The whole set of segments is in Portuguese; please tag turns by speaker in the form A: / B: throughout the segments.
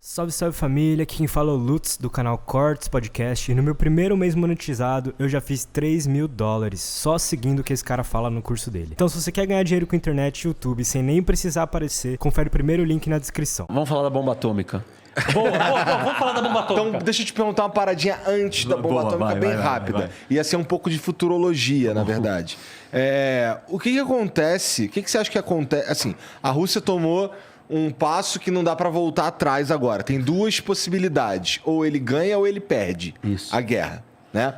A: Salve, salve família, aqui quem fala é o Lutz do canal Cortes Podcast e no meu primeiro mês monetizado eu já fiz $3.000 só seguindo o que esse cara fala no curso dele. Então se você quer ganhar dinheiro com internet e YouTube sem nem precisar aparecer, confere o primeiro link na descrição.
B: Vamos falar da bomba atômica.
C: Vamos falar da bomba atômica.
D: Então, deixa eu te perguntar uma paradinha antes da bomba atômica, bem rápida.
B: Vai.
D: Ia ser um pouco de futurologia, na verdade. O que acontece? O que você acha que acontece? Assim, a Rússia tomou um passo que não dá pra voltar atrás agora. Tem duas possibilidades. Ou ele ganha ou ele perde a guerra, né?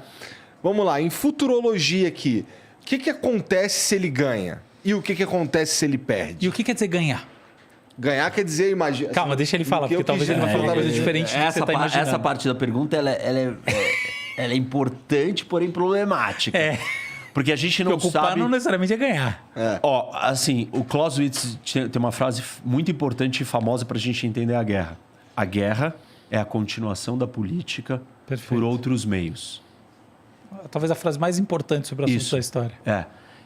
D: Vamos lá, em futurologia aqui. O que acontece se ele ganha? E o que acontece se ele perde?
C: E o que quer dizer ganhar?
D: Ganhar quer dizer, imagina...
C: Calma, deixa ele falar, porque talvez ele vai falar uma coisa diferente do que você tá imaginando.
B: Essa parte da pergunta, ela é importante, porém problemática. Porque a gente não
C: Preocupar
B: sabe...
C: não necessariamente é ganhar.
B: Ó, assim, o Clausewitz tem uma frase muito importante e famosa pra gente entender a guerra. A guerra é a continuação da política por outros meios.
C: Talvez a frase mais importante sobre o assunto da história.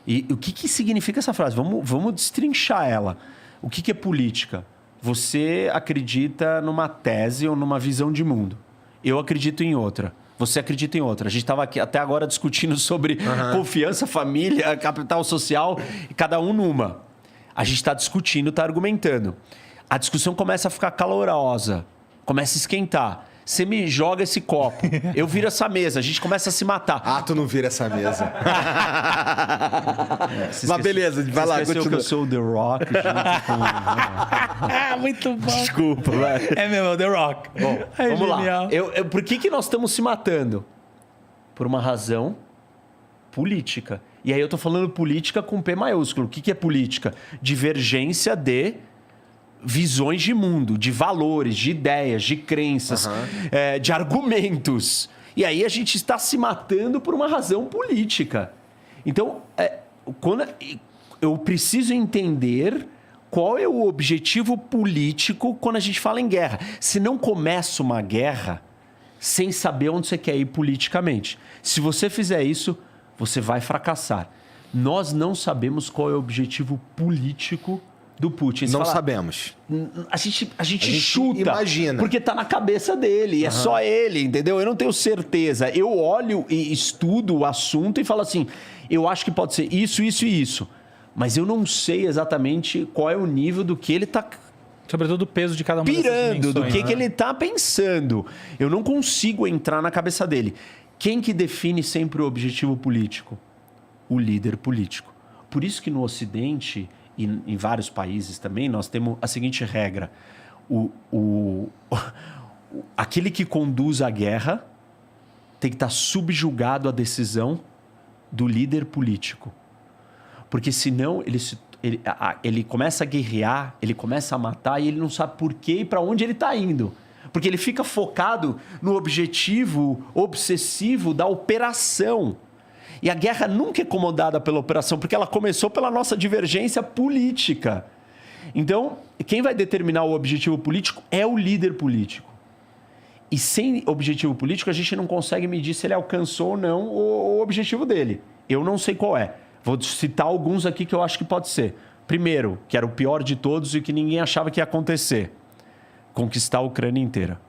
B: E o que significa essa frase? Vamos destrinchar ela. O que é política? Você acredita numa tese ou numa visão de mundo. Eu acredito em outra. Você acredita em outra. A gente estava aqui até agora discutindo sobre confiança, família, capital social, e cada um numa. A gente está discutindo, está argumentando. A discussão começa a ficar calorosa, começa a esquentar. Você me joga esse copo, eu viro essa mesa, a gente começa a se matar.
D: Ah, tu não vira essa mesa. Mas beleza, vai lá,
B: continua. Que eu sou o The Rock junto
C: Muito bom.
B: Desculpa, velho.
C: É mesmo, The Rock.
B: Bom, vamos lá. Por que nós estamos se matando? Por uma razão política. E aí eu tô falando política com P maiúsculo. O que é política? Divergência de visões de mundo, de valores, de ideias, de crenças, de argumentos. E aí a gente está se matando por uma razão política. Então, quando eu preciso entender qual é o objetivo político quando a gente fala em guerra. Se não começa uma guerra sem saber onde você quer ir politicamente. Se você fizer isso, você vai fracassar. Nós não sabemos qual é o objetivo político do Putin.
D: Não sabemos.
B: A gente chuta.
D: Imagina.
B: Porque tá na cabeça dele. É só ele, entendeu? Eu não tenho certeza. Eu olho e estudo o assunto e falo assim, eu acho que pode ser isso, isso e isso. Mas eu não sei exatamente qual é o nível do que ele tá...
C: Sobretudo o peso de cada uma
B: pirando, do que ele tá pensando. Eu não consigo entrar na cabeça dele. Quem que define sempre o objetivo político? O líder político. Por isso que no Ocidente... E em vários países também, nós temos a seguinte regra. Aquele que conduz a guerra tem que estar subjugado à decisão do líder político. Porque senão ele começa a guerrear, ele começa a matar e ele não sabe por quê e para onde ele está indo. Porque ele fica focado no objetivo obsessivo da operação. E a guerra nunca é comandada pela operação, porque ela começou pela nossa divergência política. Então, quem vai determinar o objetivo político é o líder político. E sem objetivo político, a gente não consegue medir se ele alcançou ou não o objetivo dele. Eu não sei qual é. Vou citar alguns aqui que eu acho que pode ser. Primeiro, que era o pior de todos e que ninguém achava que ia acontecer. Conquistar a Ucrânia inteira.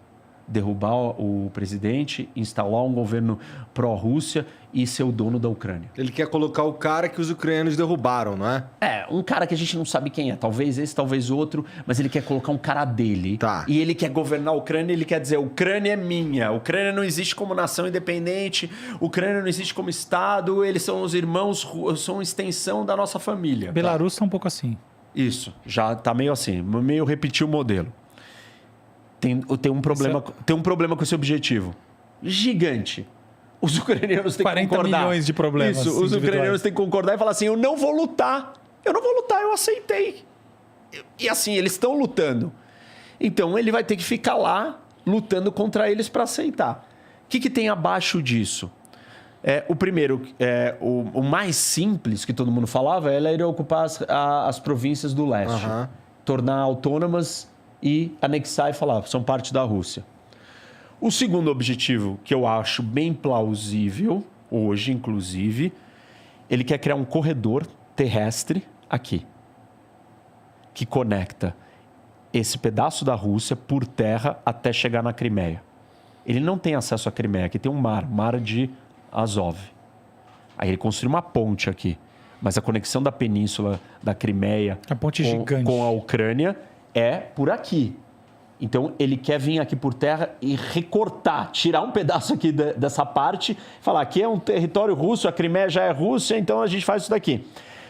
B: Derrubar o presidente, instalar um governo pró-Rússia e ser o dono da Ucrânia.
D: Ele quer colocar o cara que os ucranianos derrubaram, não é?
B: Um cara que a gente não sabe quem é. Talvez esse, talvez outro. Mas ele quer colocar um cara dele.
D: Tá.
B: E ele quer governar a Ucrânia. Ele quer dizer, a Ucrânia é minha. A Ucrânia não existe como nação independente. A Ucrânia não existe como Estado. Eles são os irmãos, são uma extensão da nossa família.
C: Belarus tá um pouco assim.
B: Isso. Já tá meio assim. Meio repetir o modelo. Tem um problema com esse objetivo. Gigante. Os ucranianos têm que concordar.
C: 40 milhões de problemas.
B: Isso, os ucranianos têm que concordar e falar assim, eu não vou lutar. Eu aceitei. E assim, eles estão lutando. Então, ele vai ter que ficar lá lutando contra eles para aceitar. O que tem abaixo disso? O primeiro, o mais simples que todo mundo falava, era ele ocupar as províncias do leste. Tornar autônomas e anexar e falar, são parte da Rússia. O segundo objetivo, que eu acho bem plausível, hoje inclusive, ele quer criar um corredor terrestre aqui, que conecta esse pedaço da Rússia por terra até chegar na Crimeia. Ele não tem acesso à Crimeia, aqui tem um mar de Azov. Aí ele construiu uma ponte aqui. Mas a conexão da península da Crimeia
C: a ponte gigante
B: com a Ucrânia é por aqui. Então ele quer vir aqui por terra e recortar, tirar um pedaço aqui dessa parte, falar aqui é um território russo, a Crimeia já é Rússia, então a gente faz isso daqui.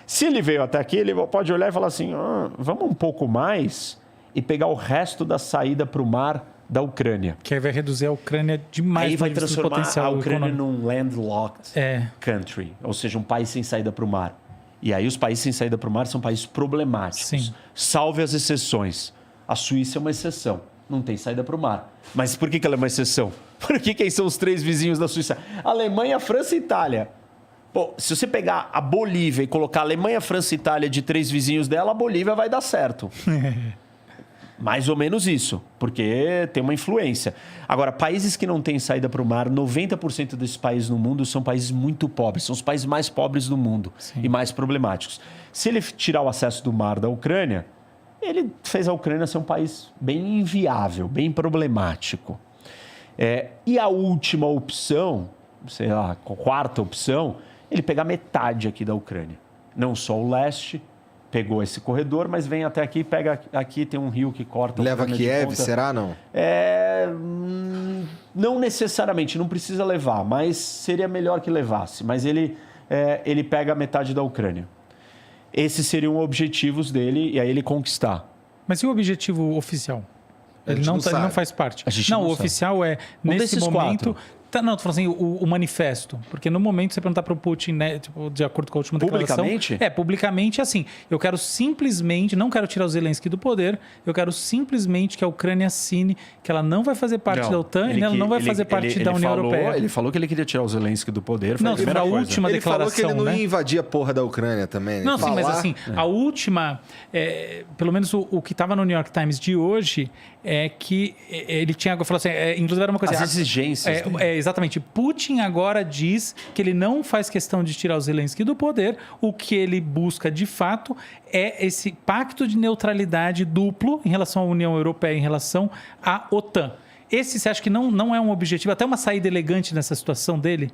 B: Se ele veio até aqui, ele pode olhar e falar assim, vamos um pouco mais e pegar o resto da saída para o mar da Ucrânia.
C: Que aí vai reduzir a Ucrânia demais.
B: Aí vai transformar a Ucrânia num landlocked country, ou seja, um país sem saída para o mar. E aí os países sem saída para o mar são países problemáticos.
C: Sim.
B: Salve as exceções. A Suíça é uma exceção, não tem saída para o mar. Mas por que ela é uma exceção? Porque quem são os 3 vizinhos da Suíça? Alemanha, França e Itália. Pô, se você pegar a Bolívia e colocar a Alemanha, França e Itália de 3 vizinhos dela, a Bolívia vai dar certo. Mais ou menos isso, porque tem uma influência. Agora, países que não têm saída para o mar, 90% desses países no mundo são países muito pobres. São os países mais pobres do mundo e mais problemáticos. Se ele tirar o acesso do mar da Ucrânia, ele fez a Ucrânia ser um país bem inviável, bem problemático. E a última opção, sei lá, a 4ª opção, ele pegar metade aqui da Ucrânia. Não só o leste, pegou esse corredor, mas vem até aqui, pega aqui, tem um rio que corta...
D: Leva Kiev, será não?
B: Não necessariamente, não precisa levar, mas seria melhor que levasse. Mas ele pega metade da Ucrânia. Esses seriam objetivos dele e aí ele conquistar.
C: Mas e o objetivo oficial? Ele não faz parte. O oficial é, nesse momento...
B: 4.
C: Não, tô falando assim, o manifesto. Porque no momento você perguntar para o Putin, né, tipo, de acordo com a última declaração...
B: Publicamente?
C: Publicamente, assim, eu quero simplesmente, não quero tirar o Zelensky do poder, eu quero simplesmente que a Ucrânia assine que ela não vai fazer parte da OTAN e ela não vai fazer parte da União Europeia.
B: Ele falou que ele queria tirar o Zelensky do poder.
C: Não, foi a última declaração,
D: ele falou que ele não ia invadir a porra da Ucrânia também. Né?
C: Não, sim, mas assim, a última, pelo menos o que estava no New York Times de hoje, é que ele tinha falado assim, inclusive era uma coisa...
B: As exigências.
C: Exatamente. Putin agora diz que ele não faz questão de tirar o Zelensky do poder, o que ele busca de fato é esse pacto de neutralidade duplo em relação à União Europeia, em relação à OTAN. Esse você acha que não é um objetivo, até uma saída elegante nessa situação dele?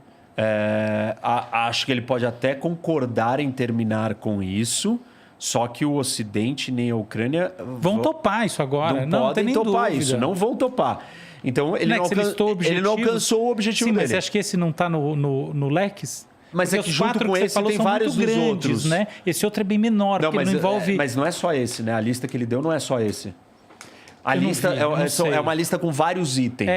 B: Acho que ele pode até concordar em terminar com isso, só que o Ocidente nem a Ucrânia...
C: Vão topar isso agora, não tem nem
B: topar
C: dúvida.
B: Isso, não vão topar. Então, ele não alcançou o objetivo dele.
C: Mas você acha que esse não está no Lex?
B: Mas
C: porque
B: é que junto com esse tem vários dos
C: grandes,
B: outros.
C: Né? Esse outro é bem menor, porque ele não envolve...
B: Mas não é só esse, né? A lista que ele deu não é só esse. A lista é uma lista com vários itens.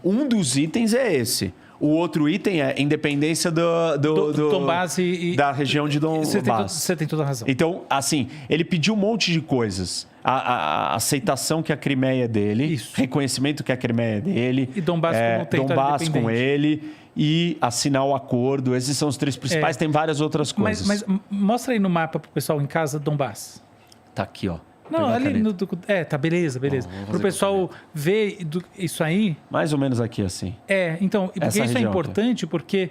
B: Um dos itens é esse. O outro item é independência do
C: Donbass
B: da região de Donbass.
C: Você tem toda a razão.
B: Então, assim, ele pediu um monte de coisas. A aceitação que a Crimeia é dele,
C: Isso.
B: reconhecimento que a Crimeia é dele,
C: e Donbass como território
B: Donbass com
C: independente.
B: ele e assinar o acordo. Esses são os 3 principais, tem várias outras coisas.
C: Mas mostra aí no mapa pro pessoal em casa Donbass.
B: Tá aqui, ó.
C: Não, ali no... tá, beleza. Para o pessoal ver isso aí...
B: Mais ou menos aqui, assim.
C: Então, porque isso é importante, porque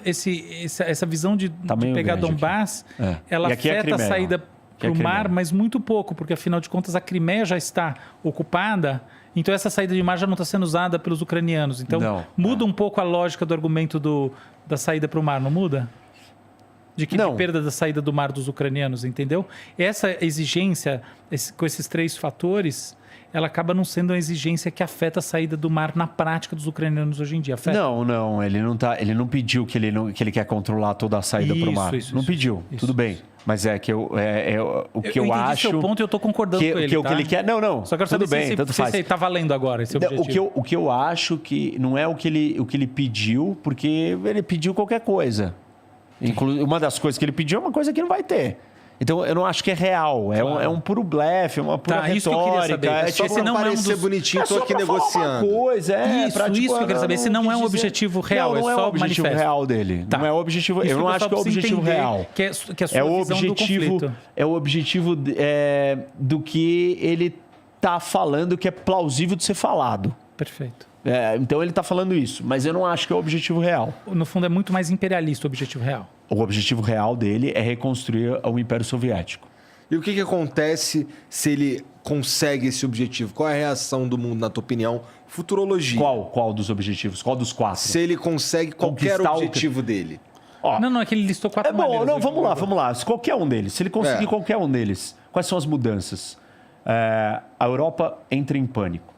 C: essa visão de pegar Donbass, ela afeta a saída para o mar, mas muito pouco, porque afinal de contas a Crimeia já está ocupada, então essa saída de mar já não está sendo usada pelos ucranianos. Então, muda um pouco a lógica do argumento da saída para o mar, não muda? De perda da saída do mar dos ucranianos, entendeu? Essa exigência, com esses 3 fatores, ela acaba não sendo uma exigência que afeta a saída do mar na prática dos ucranianos hoje em dia. Afeta?
B: Não, ele não pediu que ele quer controlar toda a saída para o mar. Não pediu, tudo bem. Mas o que eu acho...
C: Eu entendi seu ponto e eu estou concordando com ele,
B: o que ele quer... Não,
C: só quero
B: tudo
C: saber
B: bem, tanto faz.
C: Se está valendo agora esse objetivo.
B: O que eu acho que não é o que ele pediu, porque ele pediu qualquer coisa. Uma das coisas que ele pediu é uma coisa que não vai ter. Então, eu não acho que é real. É um puro blefe, uma pura retórica.
C: Isso que eu queria saber.
D: É só para parecer bonitinho, estou aqui negociando.
B: Isso que eu queria saber.
C: Esse não é um objetivo real,
B: não é o objetivo real dele. Não é o objetivo... Eu não acho que é o objetivo real.
C: Que é a sua visão do conflito.
B: É o objetivo do que ele está falando que é plausível de ser falado.
C: Perfeito.
B: Então ele está falando isso, mas eu não acho que é o objetivo real.
C: No fundo, é muito mais imperialista o objetivo real.
B: O objetivo real dele é reconstruir o Império Soviético.
D: E o que acontece se ele consegue esse objetivo? Qual é a reação do mundo, na tua opinião? Futurologia.
B: Qual dos objetivos? Qual dos 4?
D: Se ele consegue qualquer objetivo dele.
C: Ó, não, é que ele listou 4 maneiras.
B: Não, vamos lá. Se qualquer um deles, se ele conseguir qualquer um deles, quais são as mudanças? A Europa entra em pânico.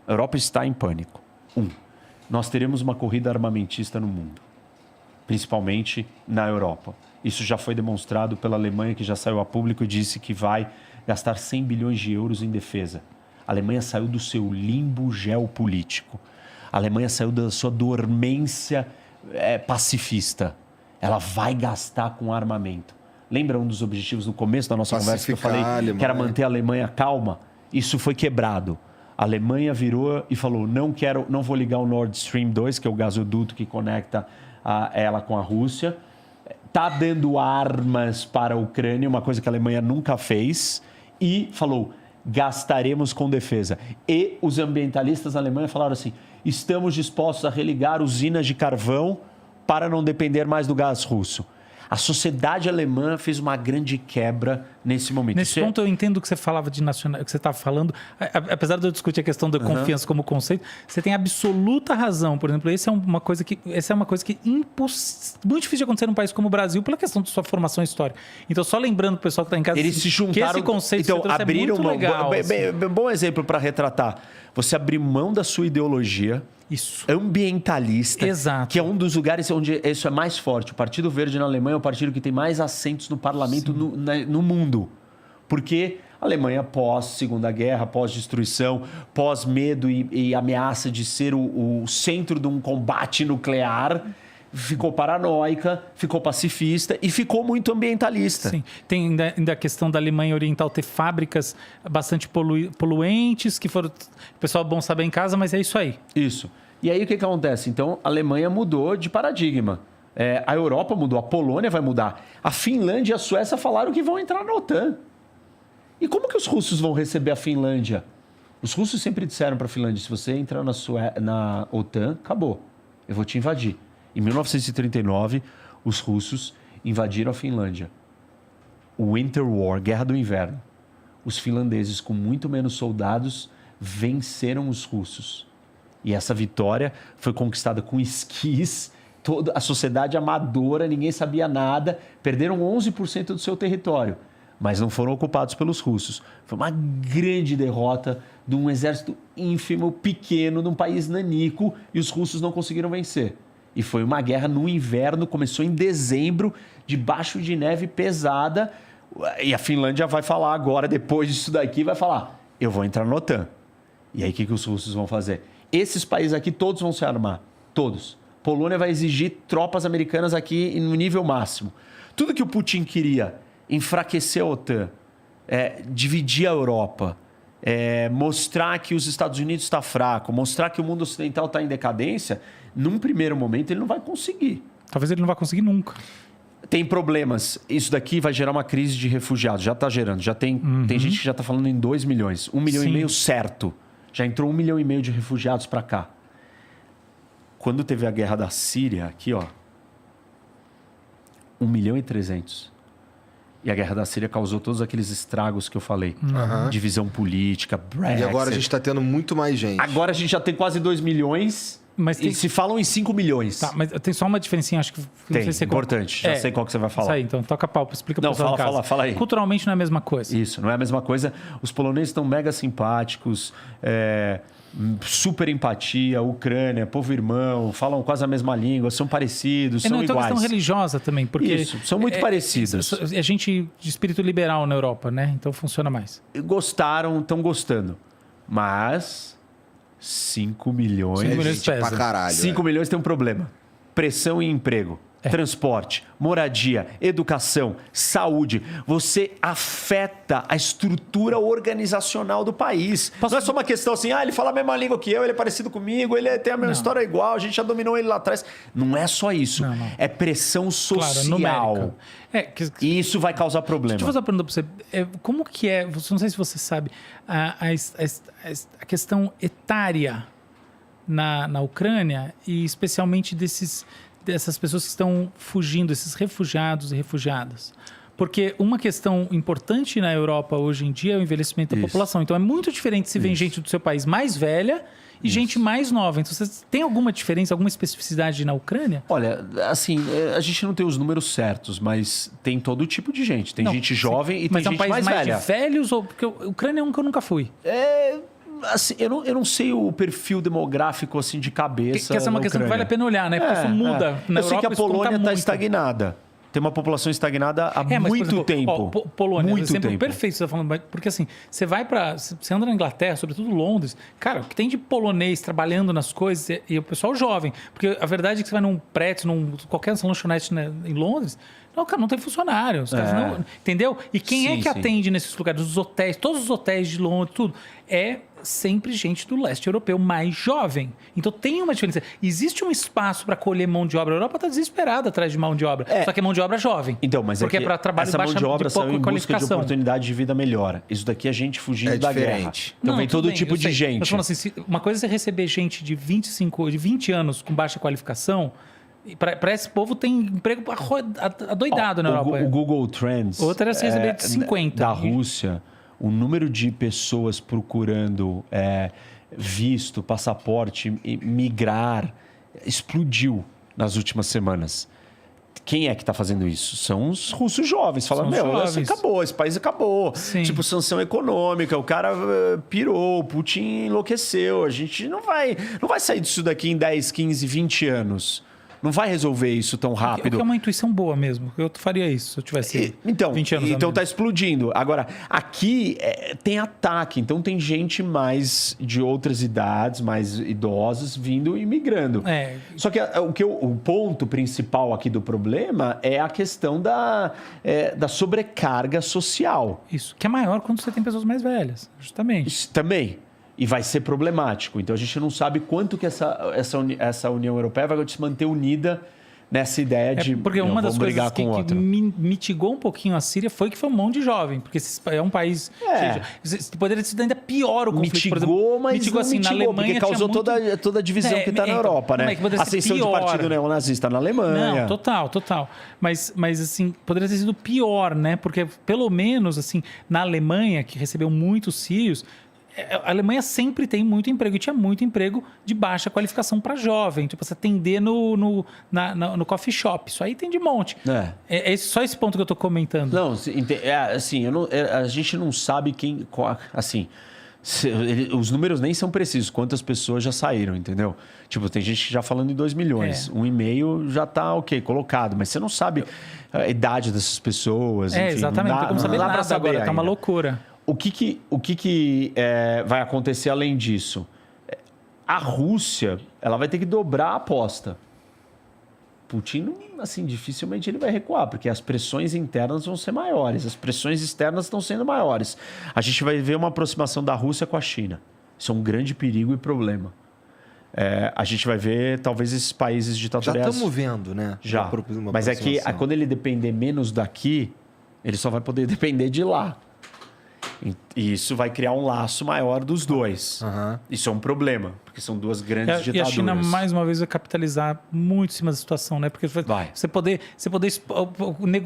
B: A Europa está em pânico. Nós teremos uma corrida armamentista no mundo, principalmente na Europa. Isso já foi demonstrado pela Alemanha, que já saiu a público e disse que vai gastar 100 bilhões de euros em defesa. A Alemanha saiu do seu limbo geopolítico. A Alemanha saiu da sua dormência pacifista. Ela vai gastar com armamento. Lembra um dos objetivos no começo da nossa conversa que eu falei que era manter a Alemanha calma? Isso foi quebrado. A Alemanha virou e falou, não vou ligar o Nord Stream 2, que é o gasoduto que conecta ela com a Rússia. Está dando armas para a Ucrânia, uma coisa que a Alemanha nunca fez, e falou, gastaremos com defesa. E os ambientalistas da Alemanha falaram assim, estamos dispostos a religar usinas de carvão para não depender mais do gás russo. A sociedade alemã fez uma grande quebra nesse momento.
C: Nesse ponto eu entendo que você falava de nacional, que você estava falando, apesar de eu discutir a questão da confiança como conceito, você tem absoluta razão. Por exemplo, essa é uma coisa que muito difícil de acontecer num país como o Brasil pela questão de sua formação histórica. Então, só lembrando pro pessoal que está em casa,
B: eles se juntaram,
C: que esse conceito
B: então abriram
C: é muito legal.
B: Bom exemplo para retratar. Você abrir mão da sua ideologia.
C: Isso.
B: Ambientalista,
C: exato,
B: que é um dos lugares onde isso é mais forte. O Partido Verde na Alemanha é o partido que tem mais assentos no parlamento no mundo. Porque a Alemanha, pós-Segunda Guerra, pós-destruição, pós-medo e ameaça de ser o centro de um combate nuclear, ficou paranoica, ficou pacifista e ficou muito ambientalista.
C: Sim. Tem ainda a questão da Alemanha Oriental ter fábricas bastante poluentes, que foram... O pessoal bom saber em casa, mas é isso aí.
B: Isso. E aí o que acontece? Então, a Alemanha mudou de paradigma. A Europa mudou, a Polônia vai mudar. A Finlândia e a Suécia falaram que vão entrar na OTAN. E como que os russos vão receber a Finlândia? Os russos sempre disseram para a Finlândia, se você entrar na OTAN, acabou, eu vou te invadir. Em 1939, os russos invadiram a Finlândia. O Winter War, Guerra do Inverno. Os finlandeses, com muito menos soldados, venceram os russos. E essa vitória foi conquistada com esquis, toda a sociedade amadora, ninguém sabia nada, perderam 11% do seu território, mas não foram ocupados pelos russos. Foi uma grande derrota de um exército ínfimo, pequeno, num país nanico, e os russos não conseguiram vencer. E foi uma guerra no inverno, começou em dezembro, debaixo de neve pesada. E a Finlândia vai falar agora, depois disso daqui, vai falar, eu vou entrar na OTAN. E aí o que os russos vão fazer? Esses países aqui todos vão se armar, todos. Polônia vai exigir tropas americanas aqui no nível máximo. Tudo que o Putin queria, enfraquecer a OTAN, dividir a Europa, mostrar que os Estados Unidos está fraco, mostrar que o mundo ocidental está em decadência, num primeiro momento ele não vai conseguir.
C: Talvez ele não vá conseguir nunca.
B: Tem problemas. Isso daqui vai gerar uma crise de refugiados. Já está gerando. Já tem gente que já está falando em 2 milhões. 1,5 milhão certo. Já entrou 1,5 milhão de refugiados para cá. Quando teve a guerra da Síria, aqui, ó, 1,3 milhão. E a guerra da Síria causou todos aqueles estragos que eu falei. Divisão política, Brexit.
D: E agora a gente está tendo muito mais gente.
B: Agora a gente já tem quase 2 milhões... Mas e se falam em 5 milhões.
C: Tá, mas tem só uma diferencinha, acho que...
B: Tem, não sei importante. Já sei qual que você vai falar.
C: Isso aí, então toca pau, explica para o pessoal
B: Não, fala aí.
C: Culturalmente não é a mesma coisa.
B: Isso, não é a mesma coisa. Os poloneses estão mega simpáticos, super empatia, Ucrânia, povo irmão, falam quase a mesma língua, são parecidos, são iguais.
C: Tem uma questão religiosa também, porque...
B: Isso, são muito parecidas.
C: É gente de espírito liberal na Europa, né? Então funciona mais.
B: Gostaram, estão gostando. Mas... 5 milhões...
C: 5 milhões pesa.
D: Pra caralho.
B: 5 milhões tem um problema. Pressão em emprego. Transporte, moradia, educação, saúde. Você afeta a estrutura organizacional do país. Não é só uma questão assim, ele fala a mesma língua que eu, ele é parecido comigo, ele tem a mesma história igual, a gente já dominou ele lá atrás. Não é só isso. Não. É pressão social. E isso vai causar problema.
C: Deixa eu fazer uma pergunta para você. Como que é, não sei se você sabe, a questão etária na Ucrânia e especialmente dessas pessoas que estão fugindo, esses refugiados e refugiadas. Porque uma questão importante na Europa hoje em dia é o envelhecimento da população. Então, é muito diferente se vem gente do seu país mais velha e gente mais nova. Então, você tem alguma diferença, alguma especificidade na Ucrânia?
B: Olha, assim, a gente não tem os números certos, mas tem todo tipo de gente. Tem gente jovem e tem gente mais velha. Mas é um país mais de
C: velhos? Porque a Ucrânia é um que eu nunca fui.
B: Assim, eu não sei o perfil demográfico assim de cabeça.
C: Que essa é uma questão que vale a pena olhar, né? Porque isso muda. Na
B: eu sei que a Polônia está estagnada. Tem uma população estagnada há muito tempo.
C: Polônia, muito exemplo tempo. Perfeito você está falando. Porque assim, você anda na Inglaterra, sobretudo Londres, cara, o que tem de polonês trabalhando nas coisas e o pessoal jovem. Porque a verdade é que você vai num prédio, qualquer lanchonete, né, em Londres, não, cara, não tem funcionário. Os caras não, entendeu? E quem é que atende nesses lugares? Os hotéis, todos os hotéis de Londres, tudo. É sempre gente do leste europeu mais jovem. Então tem uma diferença. Existe um espaço para colher mão de obra. A Europa está desesperada atrás de mão de obra. Só que é mão de obra jovem.
B: Então, mas
C: porque é para trabalho
B: essa mão de obra saiu em busca de oportunidade de vida melhor. Isso daqui é gente fugindo da guerra. Então vem todo tipo de gente.
C: Mas falando assim, uma coisa é você receber gente de 20 anos com baixa qualificação. Para esse povo tem emprego adoidado na Europa.
B: O Google Trends.
C: Outra é você receber de 50.
B: Da Rússia, o número de pessoas procurando visto, passaporte, migrar, explodiu nas últimas semanas. Quem é que está fazendo isso? São os russos jovens. Falando, acabou, esse país acabou. Sim. Tipo, sanção econômica, o cara pirou, o Putin enlouqueceu. A gente não vai sair disso daqui em 10, 15, 20 anos. Não vai resolver isso tão rápido.
C: É uma intuição boa mesmo. Eu faria isso se eu tivesse 20 anos.
B: Então tá explodindo. Agora, aqui tem ataque. Então tem gente mais de outras idades, mais idosas, vindo e migrando. Só que o ponto principal aqui do problema é a questão da sobrecarga social.
C: Isso, que é maior quando você tem pessoas mais velhas, justamente.
B: Isso também. E vai ser problemático. Então, a gente não sabe quanto que essa União Europeia vai se manter unida nessa ideia de
C: porque uma das coisas que mitigou um pouquinho a Síria foi que foi um monte de jovem. Porque é um país... poderia ser ainda pior o conflito.
B: Mitigou, mas mitigou, assim, na Alemanha porque causou toda a divisão que está na Europa, né? Ascensão de partido neonazista na Alemanha.
C: Não, total. Mas assim, poderia ter sido pior, né? Porque, pelo menos, assim, na Alemanha, que recebeu muitos sírios... A Alemanha sempre tem muito emprego e tinha muito emprego de baixa qualificação para jovem. Tipo, você atender no coffee shop. Isso aí tem de monte. É só esse ponto que eu estou comentando.
B: Não, assim, a gente não sabe quem... Assim, os números nem são precisos. Quantas pessoas já saíram, entendeu? Tipo, tem gente já falando em 2 milhões. 1,5 já está colocado. Mas você não sabe a idade dessas pessoas. Enfim,
C: exatamente. Não tem como saber nada agora. Tá uma loucura.
B: O que vai acontecer além disso? A Rússia ela vai ter que dobrar a aposta. Putin, assim, dificilmente ele vai recuar, porque as pressões internas vão ser maiores, as pressões externas estão sendo maiores. A gente vai ver uma aproximação da Rússia com a China. Isso é um grande perigo e problema. A gente vai ver, talvez, esses países ditatoriais...
D: Já estamos vendo, né?
B: Já. Mas é que quando ele depender menos daqui, ele só vai poder depender de lá. E isso vai criar um laço maior dos dois. Isso é um problema, porque são duas grandes ditaduras.
C: E a China, mais uma vez, vai capitalizar muito em cima da situação, né? Porque você poder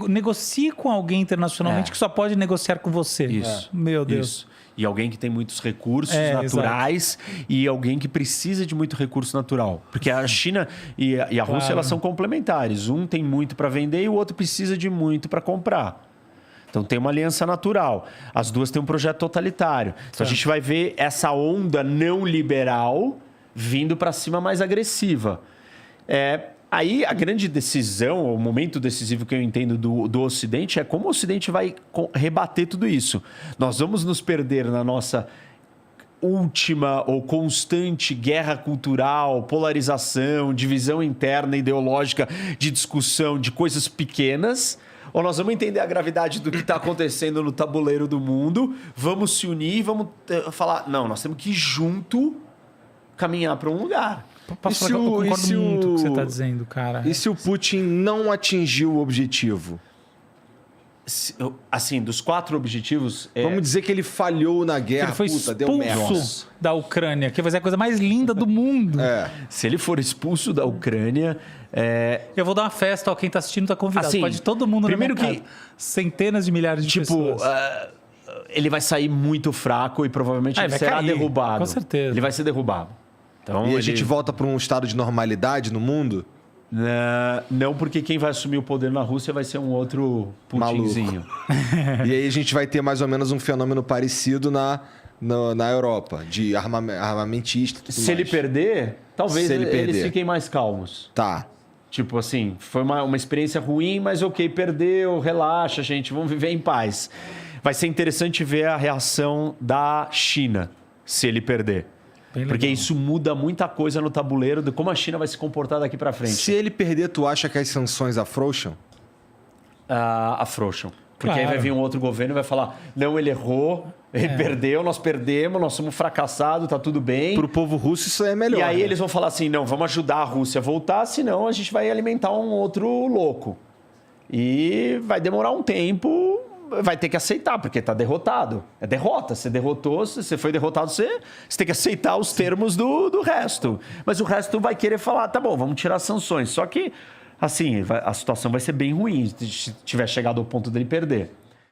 C: negocie com alguém internacionalmente que só pode negociar com você.
B: Isso.
C: Meu Deus.
B: Isso. E alguém que tem muitos recursos naturais e alguém que precisa de muito recurso natural. Porque a China e a Rússia, elas são complementares. Um tem muito para vender e o outro precisa de muito para comprar. Então, tem uma aliança natural. As duas têm um projeto totalitário. Então, a gente vai ver essa onda não liberal vindo para cima mais agressiva. Aí, a grande decisão, o momento decisivo que eu entendo do Ocidente é como o Ocidente vai rebater tudo isso. Nós vamos nos perder na nossa última ou constante guerra cultural, polarização, divisão interna ideológica de discussão de coisas pequenas... Ou nós vamos entender a gravidade do que está acontecendo no tabuleiro do mundo, vamos se unir e vamos falar... Não, nós temos que ir junto caminhar para um lugar.
C: Eu concordo muito com o que você está dizendo, cara.
D: E se o Putin não atingir o objetivo?
B: assim, dos 4 objetivos...
D: Vamos dizer que ele falhou na guerra.
C: Ele foi expulso da Ucrânia, que vai ser a coisa mais linda do mundo.
B: Se ele for expulso da Ucrânia...
C: Eu vou dar uma festa, ó, quem tá assistindo tá convidado.
B: Assim,
C: pode todo mundo
B: primeiro
C: na minha casa. Centenas de milhares de pessoas.
B: Ele vai sair muito fraco e provavelmente ele será derrubado.
C: Com certeza.
B: Ele vai ser derrubado. Então,
D: e a gente volta para um estado de normalidade no mundo?
B: Não, porque quem vai assumir o poder na Rússia vai ser um outro Putinzinho.
D: E aí a gente vai ter mais ou menos um fenômeno parecido na Europa, de armamentista e tudo mais.
B: Se ele perder, talvez eles fiquem mais calmos.
D: Tá.
B: Tipo assim, foi uma experiência ruim, mas ok, perdeu, relaxa, gente, vamos viver em paz. Vai ser interessante ver a reação da China, se ele perder. Porque isso muda muita coisa no tabuleiro de como a China vai se comportar daqui para frente.
D: Se ele perder, tu acha que as sanções afrouxam?
B: Afrouxam. Porque aí vai vir um outro governo e vai falar, não, ele errou, ele perdeu, nós perdemos, nós somos fracassados, tá tudo bem.
D: Pro povo russo isso é melhor.
B: E aí eles vão falar assim, não, vamos ajudar a Rússia a voltar, senão a gente vai alimentar um outro louco. E vai demorar um tempo, vai ter que aceitar, porque tá derrotado. É derrota, você derrotou, você foi derrotado, você tem que aceitar os termos do resto. Mas o resto vai querer falar, tá bom, vamos tirar as sanções. Só que, assim, a situação vai ser bem ruim se tiver chegado ao ponto dele perder.